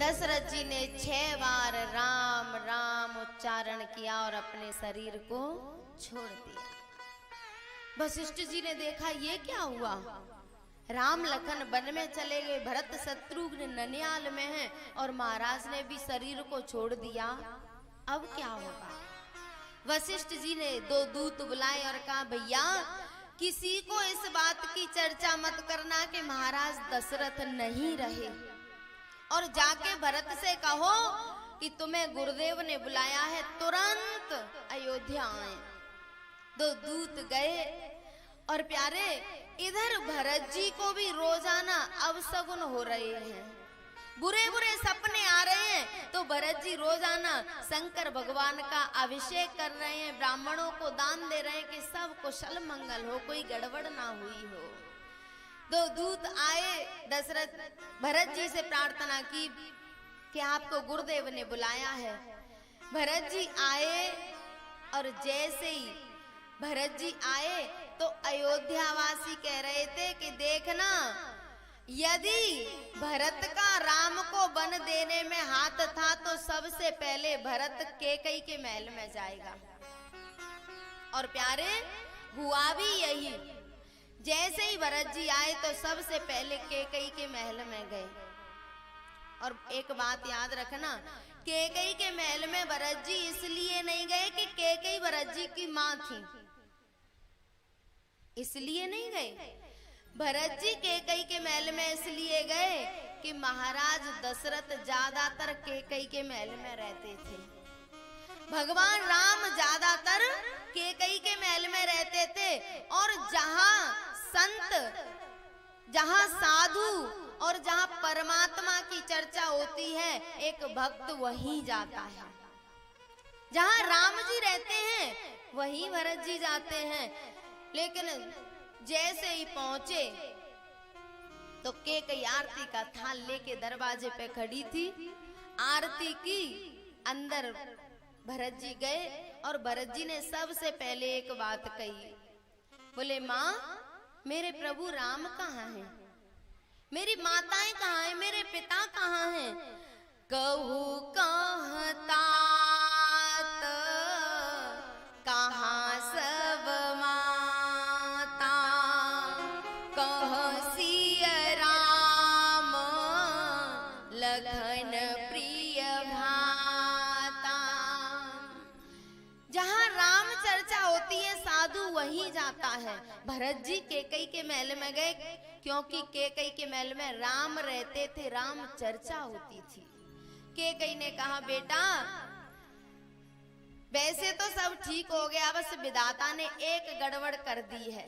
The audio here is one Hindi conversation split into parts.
दशरथ जी ने 6 बार राम राम उच्चारण किया और अपने शरीर को छोड़ दिया। वशिष्ठ जी ने देखा ये क्या हुआ, राम लखन वन में चले गए, भरत शत्रुघ्न ननियाल में हैं और महाराज ने भी शरीर को छोड़ दिया, अब क्या होगा। वशिष्ठ जी ने 2 दूत बुलाए और कहा भैया किसी को इस बात की चर्चा मत करना कि महाराज दशरथ नहीं रहे, और जाके भरत से कहो कि तुम्हें गुरुदेव ने बुलाया है, तुरंत अयोध्या आए। 2 दूत गए और प्यारे इधर भरत जी को भी रोजाना अवशगुन हो रहे हैं, बुरे बुरे सपने आ रहे हैं। तो भरत जी रोजाना शंकर भगवान का अभिषेक कर रहे हैं, ब्राह्मणों को दान दे रहे हैं कि सब कुशल मंगल हो, कोई गड़बड़ ना हुई हो। 2 दूत आए, दशरथ भरत जी से प्रार्थना की कि आपको गुरुदेव ने बुलाया है। भरत जी आए और जैसे ही भरत जी आए तो अयोध्यावासी कह रहे थे कि देखना यदि भरत का राम को वन देने में हाथ था तो सबसे पहले भरत कैकेयी के महल में जाएगा। और प्यारे हुआ भी यही, जैसे ही भरत जी आए तो सबसे पहले कैकेयी के महल में गए। और एक बात याद रखना, कैकेयी के महल में भरत जी इसलिए नहीं गए कि कैकेयी भरत जी की मां थी, इसलिए नहीं गए। भरत जी कैकेयी के महल में इसलिए गए कि महाराज दशरथ ज्यादातर कैकेयी के महल में रहते थे, भगवान राम ज्यादातर कैकेयी के महल में रहते थे। और जहां संत, जहां साधु और जहां परमात्मा की चर्चा होती है, एक भक्त वहीं जाता है। जहां राम जी रहते हैं वहीं भरत जी जाते हैं। लेकिन जैसे ही पहुंचे तो कैकेयी आरती का थाल लेके दरवाजे पे खड़ी थी, आरती की, अंदर भरत जी गए और भरत जी ने सबसे पहले एक बात कही, बोले माँ मेरे प्रभु राम कहाँ हैं, मेरी माताएं कहाँ हैं, मेरे पिता कहाँ हैं। कहू कहता कहाँ सब माता, कह सिया राम लखन प्रिय भ्राता। जहाँ राम चर्चा होती है साधु वहीं जाता है। भरत जी कैकेयी के महल में गए क्योंकि कैकेयी के महल में राम रहते थे, राम चर्चा होती थी। कैकेयी ने कहा बेटा वैसे तो सब ठीक हो गया, बस विधाता ने एक गड़बड़ कर दी है।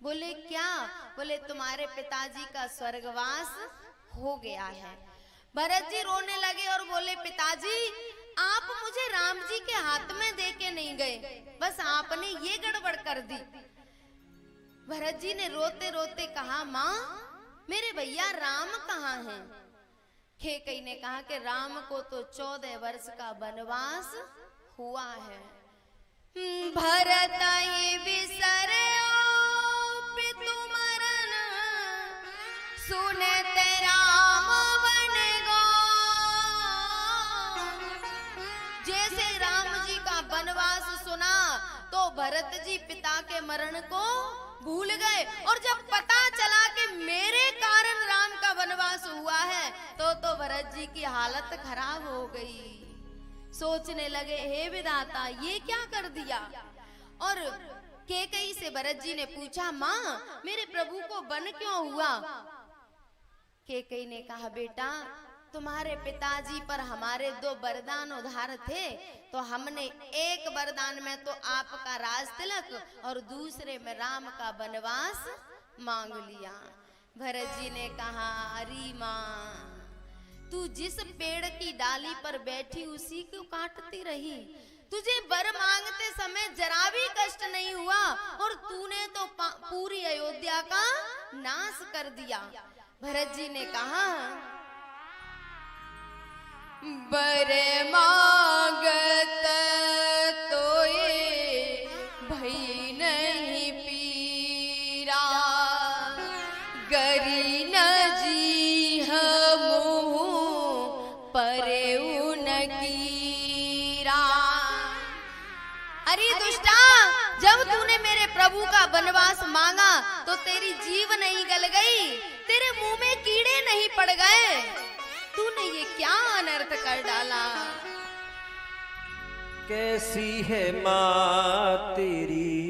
बोले क्या? बोले तुम्हारे पिताजी का स्वर्गवास हो गया है। भरत जी रोने लगे और बोले पिताजी आप मुझे राम जी के हाथ में दे के नहीं गए, बस आपने ये गड़बड़ कर दी। भरत जी ने रोते रोते कहा माँ मेरे भैया राम कहाँ हैं? कैकेयी ने कहा कि राम को तो 14 वर्ष का वनवास हुआ है। भरत विसरो पितु मरण, सुनत राम बन गो। जैसे राम जी का वनवास सुना तो भरत जी पिता के मरण को भूल गए, और जब पता चला कि मेरे कारण राम का वनवास हुआ है तो भरत जी की हालत खराब हो गई। सोचने लगे हे विधाता ये क्या कर दिया। और कैकेयी से भरत जी ने पूछा माँ मेरे प्रभु को वन क्यों हुआ? कैकेयी ने कहा बेटा तुम्हारे पिताजी पर हमारे 2 वरदान उधार थे, तो हमने एक वरदान में तो आपका राज तिलक और दूसरे में राम का वनवास मांग लिया। भरत जी ने कहा अरे माँ तू जिस पेड़ की डाली पर बैठी उसी को काटती रही, तुझे वर मांगते समय जरा भी कष्ट नहीं हुआ और तूने तो पूरी अयोध्या का नाश कर दिया। भरत जी ने कहा वर मांगत तो ये भई नहीं पीरा, गरी न जी मुँह अरे दुष्टा, जब तूने मेरे प्रभु का वनवास मांगा तो तेरी जीभ नहीं गल गई, तेरे मुंह में कीड़े नहीं पड़ गए। तूने ये क्या अनर्थ कर डाला। कैसी है माँ तेरी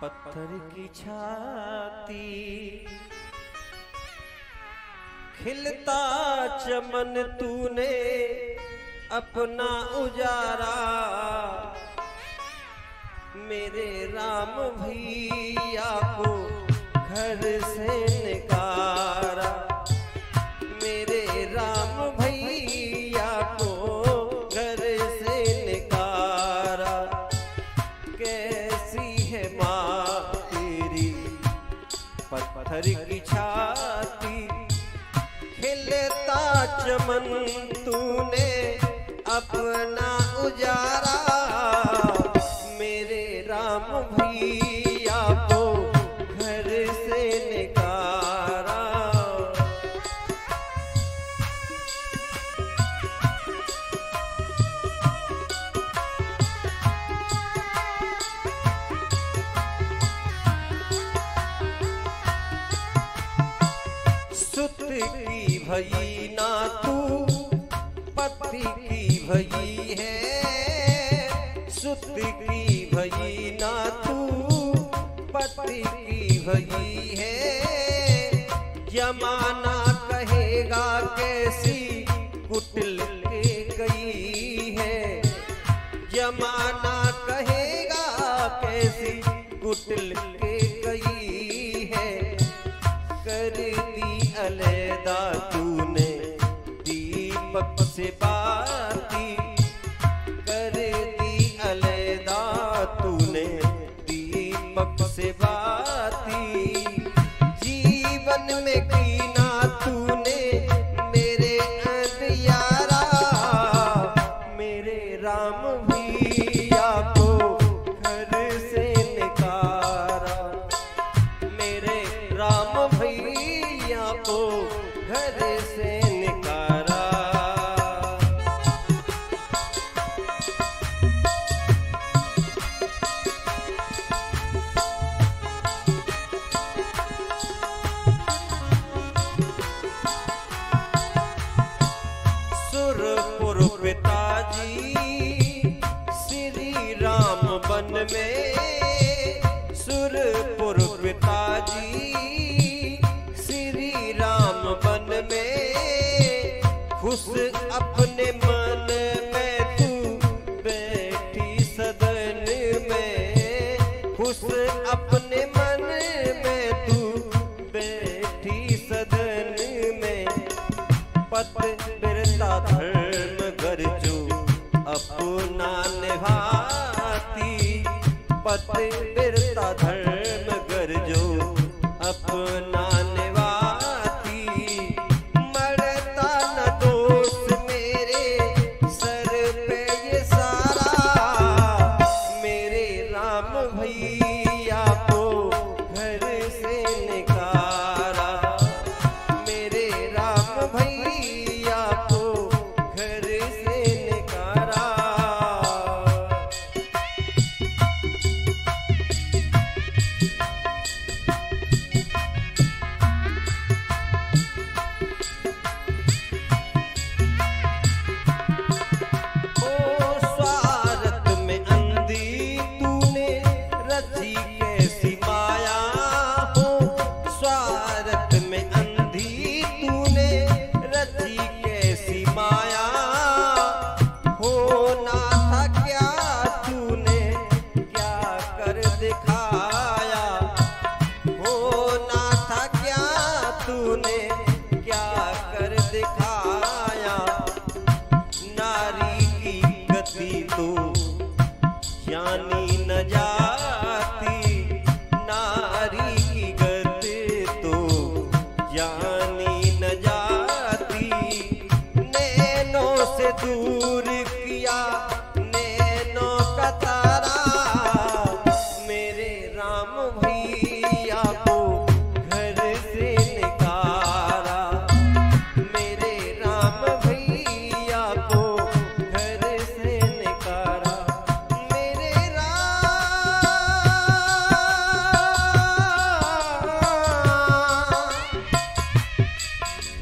पत्थर की छाती, खिलता चमन तूने अपना उजारा, मेरे राम भैया को घर से निकारा, मेरे राम भैया को घर से निकारा। कैसी है माँ तेरी पत्थर की छाती, खिलता चमन तूने अपना उजारा, मेरे राम भैया को घर से निकारा। सुत की भई ना तू पति की भई है, सुत की भई ना तू पति की भई है। जमाना कहेगा कैसी कुटिल के गई है, जमाना कहेगा कैसी कुटिल के गई है। कर दी अलैदा तूने दीपक से बाती, कर दी अलैदा तूने दीपक से बाती। जीवन में कीना तूने मेरे अंधियारा, मेरे राम भैया को घर से निकारा, मेरे राम भैया को घर से निकारा। सुरपुर पिताजी श्री राम वन में, सुरपुर पिताजी श्री राम वन में। खुश अपने मन में तू बैठी सदन में, खुश अपने मन में तू बैठी सदन में। पतिव्रता धर्म गरजो अपना निभाती, पतिव्रता धर्म गरजो अपना निभाती। मरता न दोष मेरे सर पे ये सारा, मेरे राम भैया को घर से निकारा, मेरे राम भैया को घर से निकारा।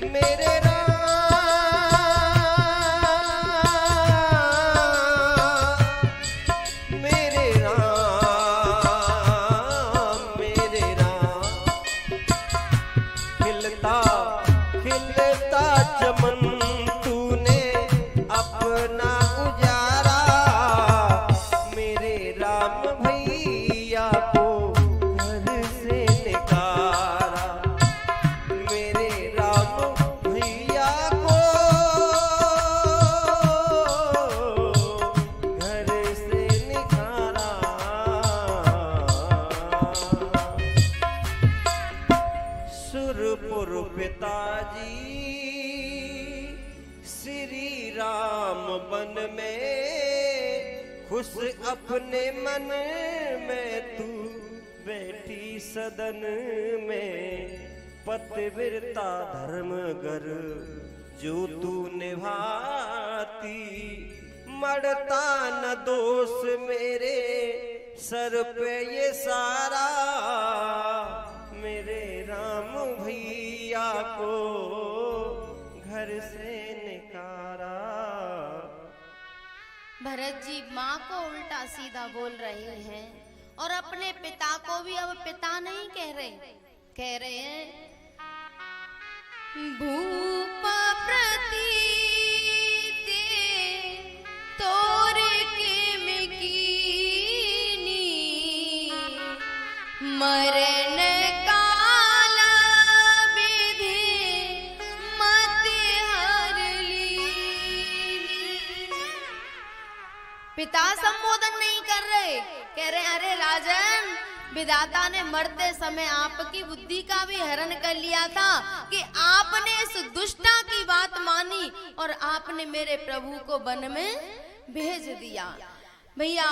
मेरे खिलता चमन तूने अपना उजारा, मेरे राम भैया को घर से निकारा, मेरे राम भैया को घर से निकारा। सुरपुर पिताजी श्री राम बन में खुश अपने मन में, तू बैठी सदन में पतिव्रता धर्म गर जो तू निभाती, मरता न दोष मेरे सर पे ये सारा, मेरे राम भैया को घर से निकारा। भरत जी माँ को उल्टा सीधा बोल रहे हैं और अपने पिता को भी अब पिता नहीं कह रहे हैं भूप प्रतीति तोरे के मिकीनी, मरण पिता संबोधन नहीं कर रहे, कह रहे अरे राजन, विधाता ने मरते समय आपकी बुद्धि का भी हरण कर लिया था कि आपने इस दुष्टा की बात मानी और आपने मेरे प्रभु को वन में भेज दिया। भैया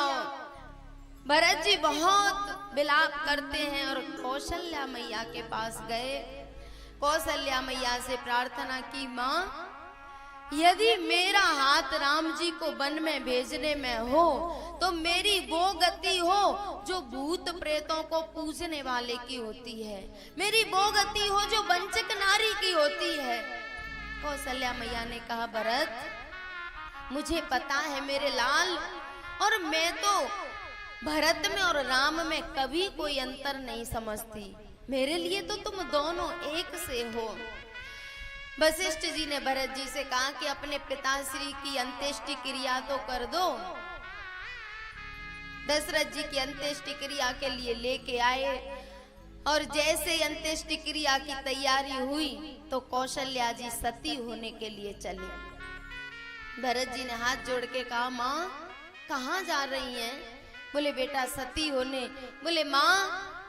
भरत जी बहुत विलाप करते हैं और कौशल्या मैया के पास गए। कौशल्या मैया से प्रार्थना की, माँ यदि मेरा हाथ राम जी को वन में भेजने में हो तो मेरी वो गति हो जो भूत प्रेतों को पूजने वाले की होती है, मेरी वो गति हो जो वंचक नारी की होती है। कौशल्या मैया ने कहा, भरत मुझे पता है मेरे लाल, और मैं तो भरत में और राम में कभी कोई अंतर नहीं समझती, मेरे लिए तो तुम दोनों एक से हो। वशिष्ठ जी ने भरत जी से कहा कि अपने पिताश्री की अंत्येष्टि क्रिया तो कर दो। दशरथ जी की अंत्येष्टि क्रिया के लिए लेके आए और जैसे अंत्येष्टि क्रिया की तैयारी हुई तो कौशल्या जी सती होने के लिए चली। भरत जी ने हाथ जोड़ के कहा, माँ कहाँ जा रही हैं? बोले बेटा सती होने। बोले माँ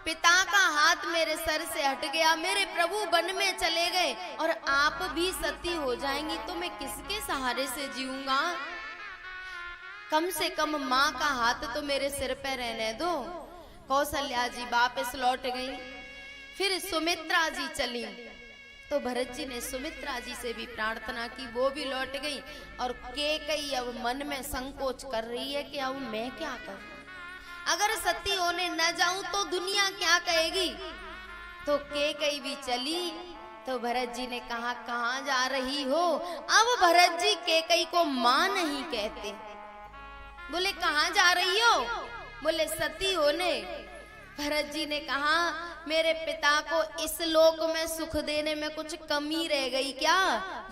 पिता का हाथ मेरे सर से हट गया, मेरे प्रभु वन में चले गए और आप भी सती हो जाएंगी तो मैं किसके सहारे से जीऊंगा? कम से कम माँ का हाथ तो मेरे सिर पे रहने दो। कौशल्या जी वापस लौट गई। फिर सुमित्रा जी चली तो भरत जी ने सुमित्रा जी से भी प्रार्थना की, वो भी लौट गई। और कैकेयी अब मन में संकोच कर रही है कि अब मैं क्या करूं, अगर सती होने न जाऊं तो दुनिया क्या कहेगी। तो कैकेयी भी चली तो भरत जी ने कहा, कहाँ जा रही हो? अब भरत जी कैकेयी को माँ नहीं कहते। बोले कहाँ जा रही हो? बोले सती होने। भरत जी ने कहा, मेरे पिता को इस लोक में सुख देने में कुछ कमी रह गई क्या,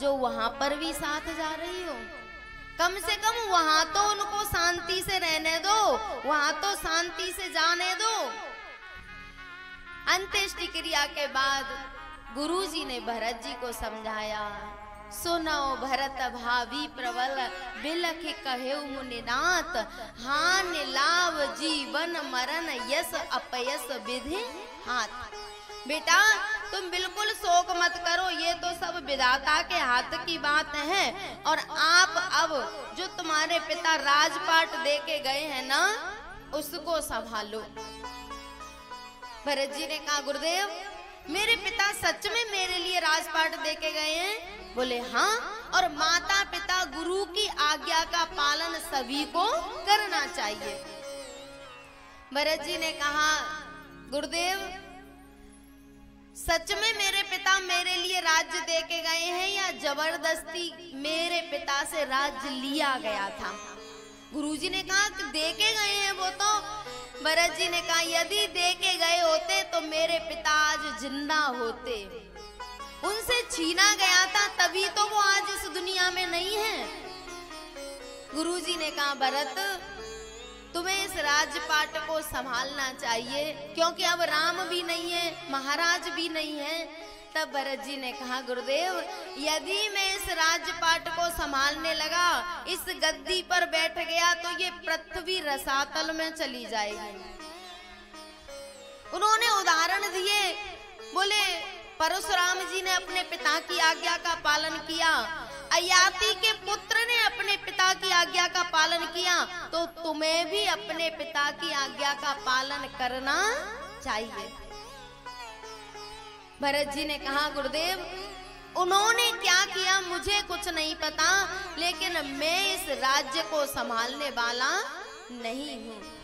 जो वहां पर भी साथ जा रही हो? कम से कम वहां तो उनको शांति से रहने दो, वहां तो शांति से जाने दो। अंत्येष्टि क्रिया के बाद गुरुजी ने भरत जी को समझाया, सुनो भरत भावी प्रबल बिलख कहेउ मुनिनाथ, हान लाभ जीवन मरण यस अपयस विधि हाथ। बेटा तुम बिल्कुल शोक मत करो, ये तो सब विधाता के हाथ की बात है। और आप अब जो तुम्हारे पिता राजपाट दे के गए हैं ना, उसको संभालो। भरत जी ने कहा, गुरुदेव मेरे पिता सच में मेरे लिए राजपाट दे के गए हैं? बोले हाँ, और माता पिता गुरु की आज्ञा का पालन सभी को करना चाहिए। भरत जी ने कहा, गुरुदेव सच में मेरे पिता मेरे लिए राज्य दे के गए हैं या जबरदस्ती मेरे पिता से राज्य लिया गया था? गुरुजी ने कहा कि दे के गए हैं वो तो। भरत जी ने कहा यदि दे के गए होते तो मेरे पिता आज जिंदा होते। उनसे छीना गया था तभी तो वो आज इस दुनिया में नहीं है। गुरुजी ने कहा भरत तुम्हें इस राजपाट को संभालना चाहिए, क्योंकि अब राम भी नहीं है, महाराज भी नहीं है। तब भरत जी ने कहा गुरुदेव यदि मैं इस राजपाट को संभालने लगा, इस गद्दी पर बैठ गया तो ये पृथ्वी रसातल में चली जाएगी। उन्होंने उदाहरण दिए, बोले परशुराम जी ने अपने पिता की आज्ञा का पालन किया, अयाति के पुत्र ने अपने पिता की आज्ञा का पालन किया, तो तुम्हें भी अपने पिता की आज्ञा का पालन करना चाहिए। भरत जी ने कहा गुरुदेव उन्होंने क्या किया मुझे कुछ नहीं पता, लेकिन मैं इस राज्य को संभालने वाला नहीं हूँ।